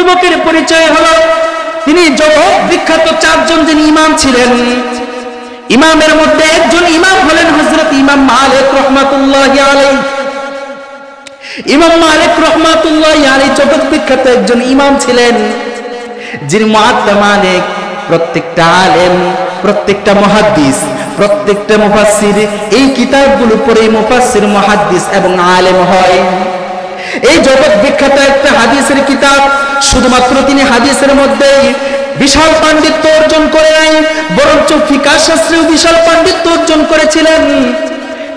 যুবকের পরিচয় হলো তিনি জগৎ বিখ্যাত চারজন যিনি ইমাম ছিলেন, ইমামের মধ্যে একজন ইমাম হলেন হযরত ইমাম মালিক রাহমাতুল্লাহি আলাইহি। ইমাম মালিক রাহমাতুল্লাহি আলাইহি জগৎ বিখ্যাত একজন ইমাম ছিলেন, যিনি মুআত্তা মালিক প্রত্যেকটা আলেম, প্রত্যেকটা মুহাদ্দিস, প্রত্যেকটা মুফাসসির এই কিতাবগুলো পড়ে মুফাসসির, মুহাদ্দিস এবং আলেম হয়। এই জগৎ বিখ্যাত একটা হাদিসের কিতাব, শুধুমাত্র তিনি হাদিসের মধ্যেই বিশাল পাণ্ডিত্য অর্জন করে নাই, বরঞ্চ ফিকহ শাস্ত্রেও বিশাল পাণ্ডিত্য অর্জন করেছিলেন।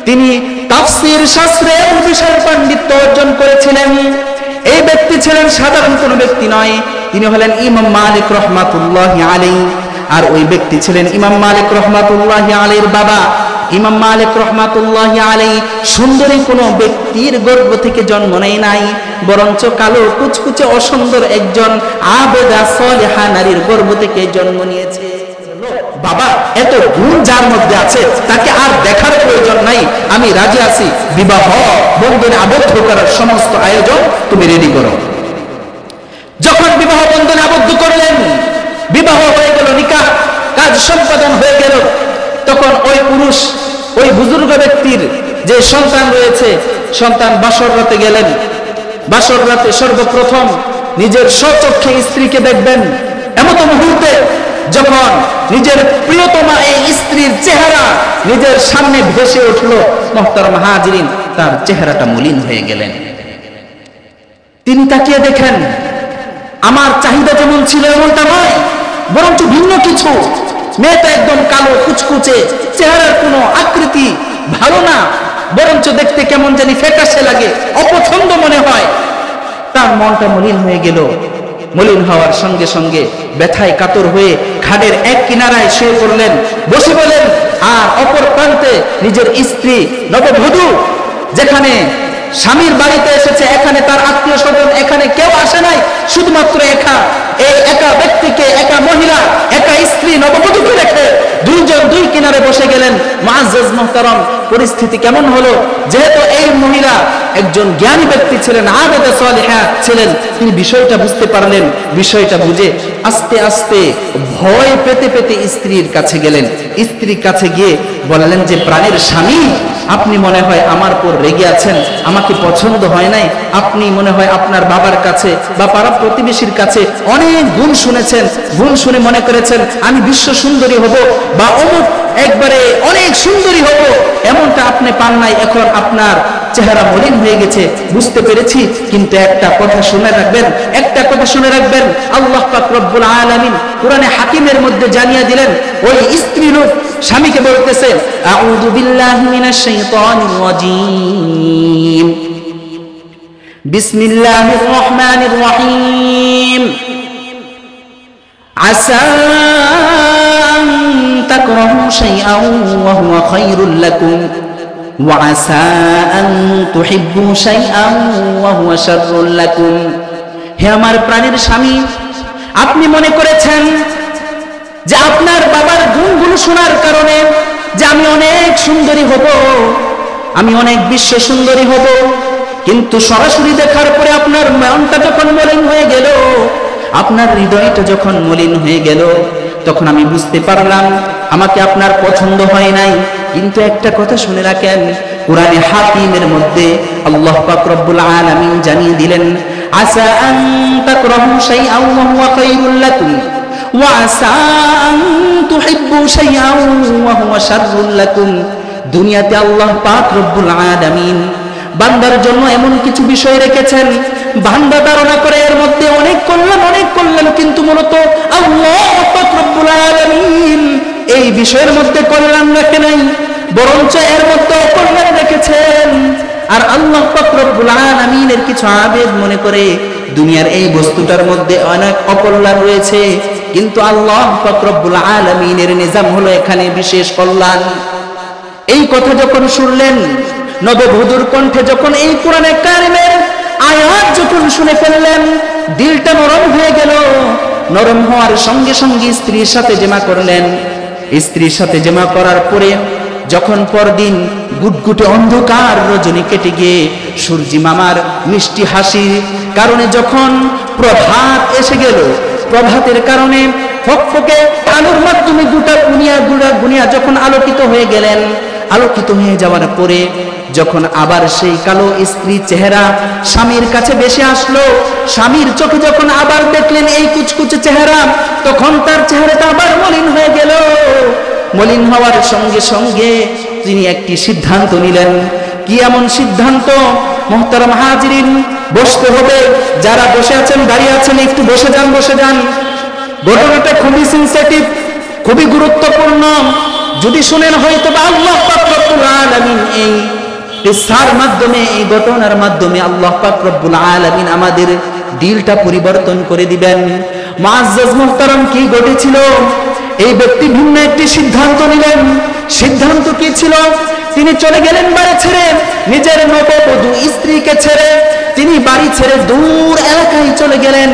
তিনি তাফসীর শাস্ত্রে বিশাল পাণ্ডিত্য অর্জন করেছিলেন। এই ব্যক্তি ছিলেন সাধারণ কোনো ব্যক্তি নয়, তিনি হলেন ইমাম মালিক রাহমাতুল্লাহি আলাইহি। আর ওই ব্যক্তি ছিলেন ইমাম মালিক রাহমাতুল্লাহি আলাইহির বাবা। ইমাম মালিক রাহমাতুল্লাহি আলাইহি সুন্দরী কোনো ব্যক্তির গর্ভ থেকে জন্ম নেয় নাই, বরঞ্চ কালো কুচকুচে অসুন্দর একজন আবেদা সালেহা নারীর গর্ভ থেকে জন্ম নিয়েছে। বাবা, এত গুণ যার মধ্যে আছে তাকে আর দেখার প্রয়োজন নাই, আমি রাজি আছি, বিবাহ বন্ধনে আবদ্ধ করার সমস্ত আয়োজন তুমি রেডি করো। যখন বিবাহ বন্ধনে আবদ্ধ করলেন, বিবাহ হয়ে গেল, নিকাহ কাজ সম্পাদন হয়ে গেল, তখন ওই পুরুষ, ওই বুজুর্গ ব্যক্তির যে সন্তান রয়েছে, সন্তান বাসর রাতে গেলেন। বাসর রাতে সর্বপ্রথম নিজের স্বচক্ষে স্ত্রীকে দেখবেন। এমত মুহূর্তে যখন নিজের প্রিয়তমা এই স্ত্রীর চেহারা নিজের সামনে ভেসে উঠলো, মুহতারাম হাজিরিন, তার চেহারাটা মলিন হয়ে গেলেন। তিনি তাকিয়ে দেখেন, আমার চাহিদা যেমন ছিল এমনটা নয়, বরঞ্চ ভিন্ন কিছু। মেয়েটা একদম কালো কুচকুচে, চেহারার কোনো আকৃতি ভালো না, বরঞ্চ দেখতে কেমন জানি ফ্যাকাশে লাগে, অপছন্দ মনে হয়। তার মনটা মলিন হয়ে গেল। মলিন হওয়ার সঙ্গে সঙ্গে ব্যথায় কাতর হয়ে খাটের এক কিনারায় শুয়ে পড়লেন, বসে পড়লেন। আর অপর প্রান্তে নিজের স্ত্রী নববধূ, যেখানে স্বামীর বাড়িতে এসেছে, এখানে তার আত্মীয় স্বজন, এখানে কেউ আসে নাই, শুধুমাত্র এই একা ব্যক্তিকে, একা মহিলা, একা স্ত্রী নববধূকে রেখে দুইজন দুই কিনারে বসে গেলেন। মুআজ্জাজ মুহতারাম, পরিস্থিতি কেমন হলো? যেহেতু এই মহিলা একজন জ্ঞানী ব্যক্তি ছিলেন, আবেদা সালেহা ছিলেন, তিনি বিষয়টা বুঝতে পারলেন। বিষয়টা বুঝে আস্তে আস্তে ভয় পেতে পেতে স্ত্রীর কাছে গেলেন। স্ত্রীর কাছে গিয়ে বললেন যে, প্রাণের স্বামী, আপনি মনে হয় আমার উপর রেগে আছেন, আমাকে পছন্দ হয় নাই। আপনি মনে হয় আপনার বাবার কাছে বা পাড়া প্রতিবেশীর কাছে অনেক গুণ শুনেছেন, গুণ শুনে মনে করেছেন আমি বিশ্ব সুন্দরী হব বা অমুক একবারে অনেক সুন্দরী হব, এমনটা আপনি পান নাই। এখন আপনার চেহারা মলিন হয়ে গেছে, বুঝতে পেরেছি। কিন্তু একটা কথা শুনে রাখবেন, একটা কথা শুনে রাখবেন, আল্লাহ পাক রব্বুল আলামিন কোরআনে হাকিমের মধ্যে জানিয়ে দিলেন, ওই স্ত্রী লোক স্বামীকে বলতেছে, আউযু বিল্লাহি মিনাশ শাইতানির রাজীম, বিসমিল্লাহির রহমানির রহিম, আসা আন তাকরাহু শাইআন ওয়া হুয়া খায়রুল লাকুম ওয়া আসা আন তুহিব্বু শাইআন ওয়া হুয়া শাররুল লাকুম। হে আমার প্রাণের স্বামী, আপনি মনে করেছেন যে আপনার বাবার গুণগুলো শোনার কারণে যে আমি অনেক সুন্দরী হব, আমি অনেক বিশ্ব সুন্দরী হব, কিন্তু সরাসরি দেখার পরে আপনার মনটা যখন মলিন হয়ে গেল, আপনার হৃদয়টা যখন মলিন হয়ে গেল, তখন আমি বুঝতে পারলাম আমাকে আপনার পছন্দ হয় নাই। কিন্তু একটা কথা শুনে রাখেন, কোরআনে হাকিমের মধ্যে আল্লাহ পাক রব্বুল আলামিন জানিয়ে দিলেন, আসা আন তাকরাহু শাইআন ওয়া হুয়া খায়রুল লাকুম ওয়া আসা আন তুহিব্বু শাইআন ওয়া হুয়া শাররুল লাকুম। দুনিয়াতে আল্লাহ পাক রব্বুল আলামিন বান্দার জন্য এমন কিছু বিষয় রেখেছেন, বান্দা ধারণা করে এর মধ্যে অনেক কল্যাণ, কিন্তু মূলত আল্লাহ পাক রব্বুল আলামিন এই বিষয়ের মধ্যে কল্যাণ রেখে নাই, বরঞ্চ এর মধ্যে অকল্যাণ রেখেছেন। আর আল্লাহ পাক রব্বুল আলামিনের কিছু আবেদ মনে করে দুনিয়ার এই বস্তুটার মধ্যে অনেক অকল্যাণ রয়েছে, কিন্তু আল্লাহ পাক রব্বুল আলামিনের নিজাম হলো এখানে বিশেষ কল্যাণ। এই কথা যখন শুনলেন, নববধূর কণ্ঠে যখন এই কোরআনে কারিমের আয়াত যখন শুনে ফেললেন, দিলটা নরম হয়ে গেল। নরম হওয়ার সঙ্গে সঙ্গে স্ত্রীর সাথে জেমা করলেন। স্ত্রীর সাথে জেমা করার পরে যখন পরদিন গুটগুটে অন্ধকার রজনী কেটে গিয়ে সূর্যি মামার মিষ্টি হাসির কারণে যখন প্রভাত এসে গেল। প্রভাতের কারণে ফকফকে আলোর মাধ্যমে গোটা দুনিয়া যখন আলোকিত হয়ে গেলেন, আলোকিত হয়ে যাওয়ার পরে যখন আবার সেই কালো স্ত্রী চেহারা স্বামীর কাছে বেশি আসলো, স্বামীর চোখে যখন আবার দেখলেন এই কুচকুচে চেহারা, তখন তার চেহারাটা আবার মলিন হয়ে গেল। মলিন হওয়ার সঙ্গে সঙ্গে তিনি একটি সিদ্ধান্ত নিলেন। কি এমন সিদ্ধান্ত? মুহতারাম হাজিরিন, বসতে হবে। যারা বসে আছেন, দাঁড়িয়ে আছেন, একটু বসে যান, বসে যান। ঘটনাটা খুবই সেনসিটিভ, খুবই গুরুত্বপূর্ণ। যদি শুনেন হয়তো বা আল্লাহ পাক রব্বুল আলামিন এই কিসসার মাধ্যমে, এই ঘটনার মাধ্যমে আল্লাহ পাক রব্বুল আলামিন আমাদের দিলটা পরিবর্তন করে দিবেন। মুআজ্জাজ মুহতারাম, কি ঘটেছিল? এই ব্যক্তি ভিন্ন একটি সিদ্ধান্ত নিলেন। সিদ্ধান্ত কি ছিল? তিনি চলে গেলেন বাড়ি ছেড়ে, নিজের নববধূ স্ত্রীকে ছেড়ে তিনি বাড়ি ছেড়ে দূর এলাকায় চলে গেলেন।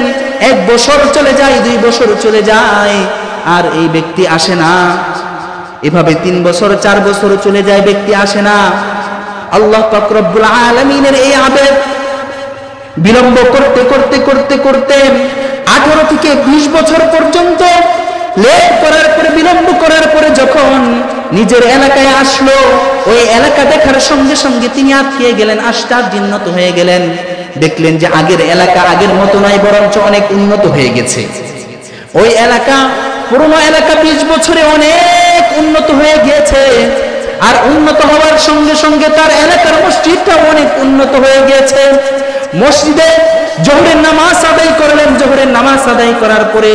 1 বছর চলে যায়, 2 বছর চলে যায়, আর এই ব্যক্তি আসে না। এভাবে 3 বছর 4 বছর চলে যায়, ব্যক্তি আসে না। আল্লাহ পাক রব্বুল আলামিনের এই আদেশ বিলম্ব করতে করতে করতে করতে 18 থেকে 20 বছর পর্যন্ত লেট করার পরে, বিলম্ব করার পরে যখন নিজের এলাকায় আসলো, ওই এলাকা দেখার সঙ্গে সঙ্গে তিনি আটকে গেলেন, আশ্চর্যান্বিত হয়ে গেলেন। দেখলেন যে আগের এলাকা আগের মতো নয়, বরঞ্চ অনেক উন্নত হয়ে গেছে। ওই এলাকা, পুরনো এলাকা 20 বছরে অনেক উন্নত হয়ে গিয়েছে। আর উন্নত হওয়ার সঙ্গে সঙ্গে তার এলাকার মসজিদটা অনেক উন্নত হয়ে গিয়েছে। মসজিদে জোহরের নামাজ আদায় করলেন। জোহরের নামাজ আদায় করার পরে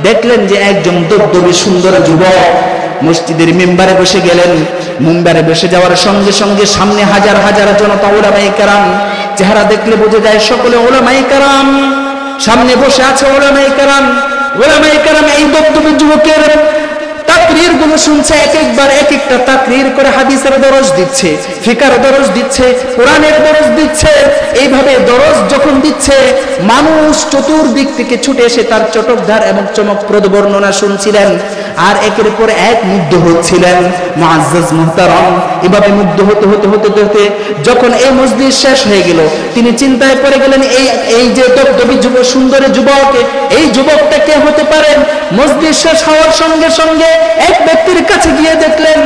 দেখলেন যে একজন দবদবে সুন্দর যুবক মসজিদের মিম্বারে বসে গেলেন। মিম্বারে বসে যাওয়ার সঙ্গে সঙ্গে সামনে হাজার হাজার জনতা, উলামায়ে কেরাম। চেহারা দেখলে বোঝা যায় সকলে উলামায়ে কেরাম। সামনে বসে আছে উলামায়ে কেরাম। উলামায়ে কেরাম এই দবদবে যুবকের তাকরীর গুলো শুনছে। একবার এক একটা তাকরীর করে হাদিসের দরজ দিচ্ছে, ফিকার দরজ দিচ্ছে, কোরআনের দরজ দিচ্ছে। এইভাবে দরজ যখন দিচ্ছে, মানুষ চতুর্দিক থেকে ছুটে এসে তার চটকদার এবং চমকপ্রদ বর্ণনা শুনছিলেন, আর একের পর এক মুগ্ধ হচ্ছিলেন। মুআজ্জাজ মুহতারাম এভাবে মুগ্ধ হতে হতে হতে হতে যখন এই মজলিস শেষ হয়ে গেল, তিনি চিন্তায় পড়ে গেলেন, এই যে দবদবি যুবক, সুন্দর যুবক, এই যুবকটা কে হতে পারেন? মজলিস শেষ হওয়ার সঙ্গে সঙ্গে এক ব্যক্তির কাছে গিয়ে দেখলেন,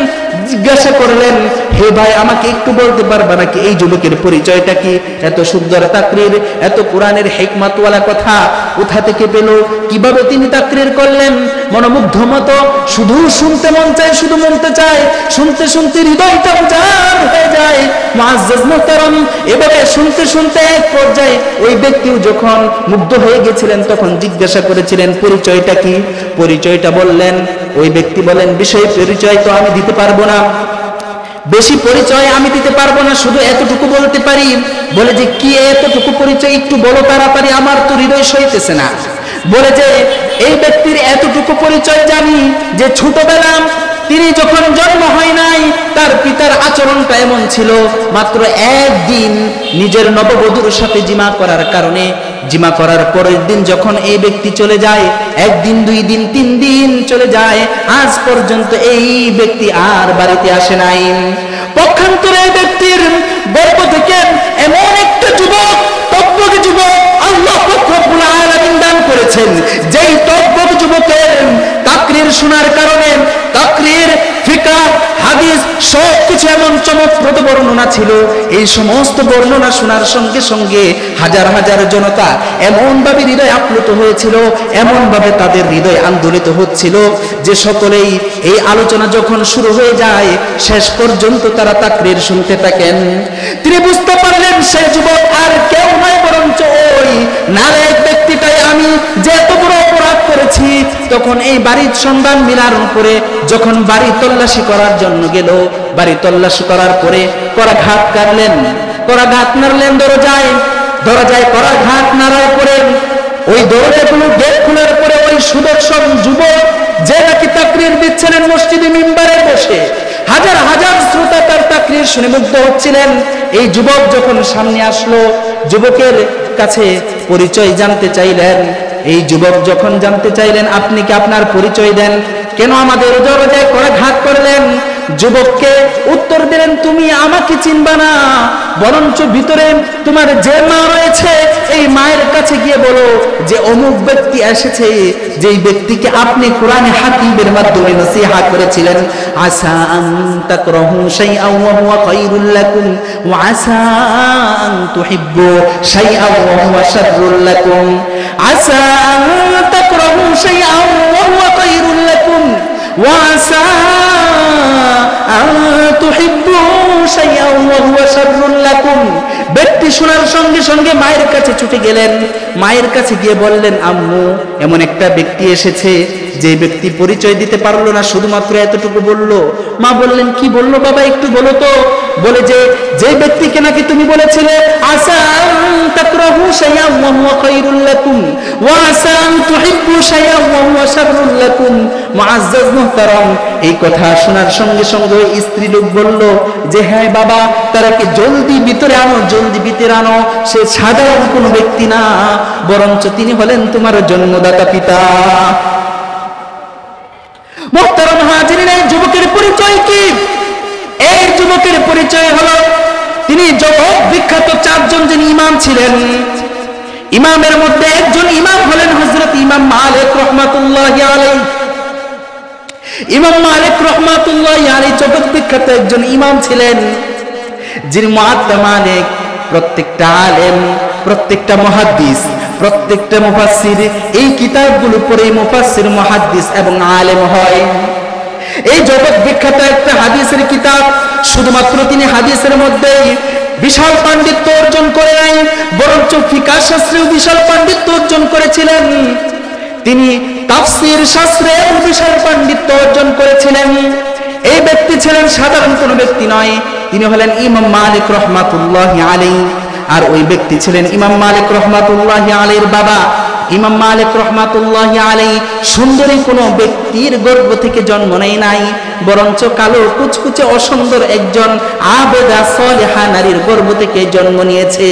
জিজ্ঞাসা করলেন, হে ভাই, আমাকে একটু বলতে পারবা নাকি এই যুবকের পরিচয়টা কি? এত সুন্দর তাকরীর, এত কোরআনের হিকমতওয়ালা কথা কোথা থেকে পেল? কিভাবে তিনি তাকরীর করলেন? মনোমুগ্ধ মতো, শুধু শুনতে মন চায়, শুধু মনতে চায়, শুনতে শুনতে হৃদয়টা উজাড় হয়ে যায়। মুআজ্জাজ মুহতারাম এভাবে শুনতে শুনতে এক পর্যায়ে ওই ব্যক্তিও যখন মুগ্ধ হয়ে গেছিলেন, তখন জিজ্ঞাসা করেছিলেন, পরিচয়টা কি? পরিচয়টা বললেন। ওই ব্যক্তি বলেন, বিষয় পরিচয় তো আমি দিতে পারবো না, বেশি পরিচয় আমি দিতে পারবো না, শুধু এতটুকু বলতে পারি। বলে যে কি এতটুকু পরিচয়? একটু বলো তাড়াতাড়ি, আমার তো হৃদয় সইতেছে না। বলে যে এই ব্যক্তির এতটুকু পরিচয় জানি যে ছোটবেলা তিনি যখন জন্ম হয় নাই, তার পিতার আচরণটা এমন ছিল, মাত্র একদিন নিজের নববধূর সাথে জিমা করার কারণে, জিমা করার পরের দিন যখন এই ব্যক্তি চলে যায়, 1 দিন 2 দিন 3 দিন চলে যায়, আজ পর্যন্ত এই ব্যক্তি আর বাড়িতে আসে নাই। পক্ষান্তরে এই ব্যক্তির গর্ভ থেকে এমন একটা যুবক, তব্বক যুবক আল্লাহ রব্বুল আলামিন দান করেছেন, যেই তব্বক যুবকের তাকরীর শোনার কারণে, তাকরীর, ফিকাহ, হাদিস সবকিছু এমন চমকপ্রদ বর্ণনা ছিল। এই সমস্ত বর্ণনা শোনার সঙ্গে সঙ্গে হাজার হাজার জনতা এমন ভাবে হৃদয় আপ্লুত হয়েছিল, এমন ভাবে তাদের হৃদয় আন্দোলিত হচ্ছিল যে সকলেই এই আলোচনা যখন শুরু হয়ে যায়, শেষ পর্যন্ত তারা তাকরীর শুনতে থাকেন। তিনি বুঝতে পারলেন সে যুবক আর কেউ নয়, বরঞ্চ ওই নালায়েক ব্যক্তিটাই আমি, যে এত বড় অপরাধ করেছি। তখন এই বাড়ির সন্ধান মিলার উপরে যখন বাড়ি তল্লাশি করার জন্য গেল, বাড়ি তল্লাশি করার পরে করাঘাত কাটলেন, করাঘাত নাড়লেন দরজায় করাঘাত নাড়ার পরে ওই দরজাগুলো গেট খোলার পরে ওই সুদর্শন যুবক, যে নাকি তাকরীর দিচ্ছিলেন মসজিদে মিম্বারে বসে, হাজার হাজার শ্রোতা তার তাকরীর শুনে মুগ্ধ হচ্ছিলেন, এই যুবক যখন সামনে আসলো, যুবকের কাছে পরিচয় জানতে চাইলেন। এই যুবক যখন জানতে চাইলেন, আপনি কি আপনার পরিচয় দেন, কেন আমাদের দরজায় করাঘাত করলেন? যুবককে উত্তর দিলেন, তুমি আমাকে চিনবা না, বরঞ্চ ভিতরে তোমার যে মা রয়েছে এই মায়ের কাছে গিয়ে বলো যে অমুক ব্যক্তি এসেছে, যেই ব্যক্তিকে আপনি কোরআনে হাকিমের মাধ্যমে নসিহত করেছিলেন, আসা আন তাকরাহু শাইআন ওয়া হুয়া খায়রুল লাকুম ওয়া আসা আন তুহিব্বু শাইআন ওয়া হুয়া শাররুল লাকুম, আসা আন তাকরাহু শাইআন ওয়া হুয়া খায়রুল লাকুম ওয়া আসা আন তুহিব্বু শাইআন ওয়া হুয়া শাররুল লাকুম। ব্যক্তি শোনার সঙ্গে সঙ্গে মায়ের কাছে ছুটে গেলেন, মায়ের কাছে গিয়ে বললেন, আম্মু এমন একটা ব্যক্তি এসেছে, যে ব্যক্তি পরিচয় দিতে পারলো না, শুধুমাত্র এতটুকু বললো। মা বললেন, কি বললো বাবা, একটু বলো তো। বলে যে ব্যক্তিকে নাকি তুমি বলেছিলে আসা আন তাকরাহু শাইআন ওয়া হুয়া খায়রুল লাকুম ওয়া আসা আন তুহিব্বু শাইআন ওয়া হুয়া শাররুল লাকুম। মুআজ্জাজ মুহতারাম, এই কথা শোনার সঙ্গে সঙ্গে ওই স্ত্রী লোক বলল যে হ্যাঁ বাবা, তারাকে জলদি ভিতরে আনো, জলদি ভিতরে আনো, সে সাধারণ কোনো ব্যক্তি না, বরঞ্চ তিনি হলেন তোমার জন্মদাতা পিতা। মুহতারাম হাজিরিন, এই যুবকের পরিচয় কি? এই যুবকের পরিচয় হলো তিনি জগৎ বিখ্যাত চারজন যিনি ইমাম ছিলেন, ইমামের মধ্যে একজন ইমাম হলেন হযরত ইমাম মালিক রাহমাতুল্লাহি আলাইহি। ইমাম মালিক রাহমাতুল্লাহি আলাইহি জগৎ বিখ্যাত একজন ইমাম ছিলেন, যিনি মুআত্তা মালিক প্রত্যেকটা আলেম, প্রত্যেকটা মুহাদ্দিস, প্রত্যেকটা মুফাসসির এই কিতাবগুলো পড়ে মুফাসসির, মুহাদ্দিস এবং আলেম হয়। এই জগৎ বিখ্যাত একটা হাদিসের কিতাব, শুধুমাত্র তিনি হাদিসের মধ্যেই বিশাল পাণ্ডিত্য অর্জন করে নাই, বরঞ্চ ফিকহ শাস্ত্রেও বিশাল পাণ্ডিত্য অর্জন করেছিলেন। তিনি তাফসীর শাস্ত্রেও বিশাল পাণ্ডিত্য অর্জন করেছিলেন। এই ব্যক্তি ছিলেন সাধারণ কোনো ব্যক্তি নয়, তিনি হলেন ইমাম মালিক রাহমাতুল্লাহি আলাইহি। আর ওই ব্যক্তি ছিলেন ইমাম মালিক রাহমাতুল্লাহি আলাইহির বাবা। ইমাম মালিক রাহমাতুল্লাহি আলাইহি সুন্দরী কোনো ব্যক্তির গর্ভ থেকে জন্ম নেয় নাই, বরঞ্চ কালো কুচকুচে অসুন্দর একজন আবেদা সালেহা নারীর গর্ভ থেকে জন্ম নিয়েছে।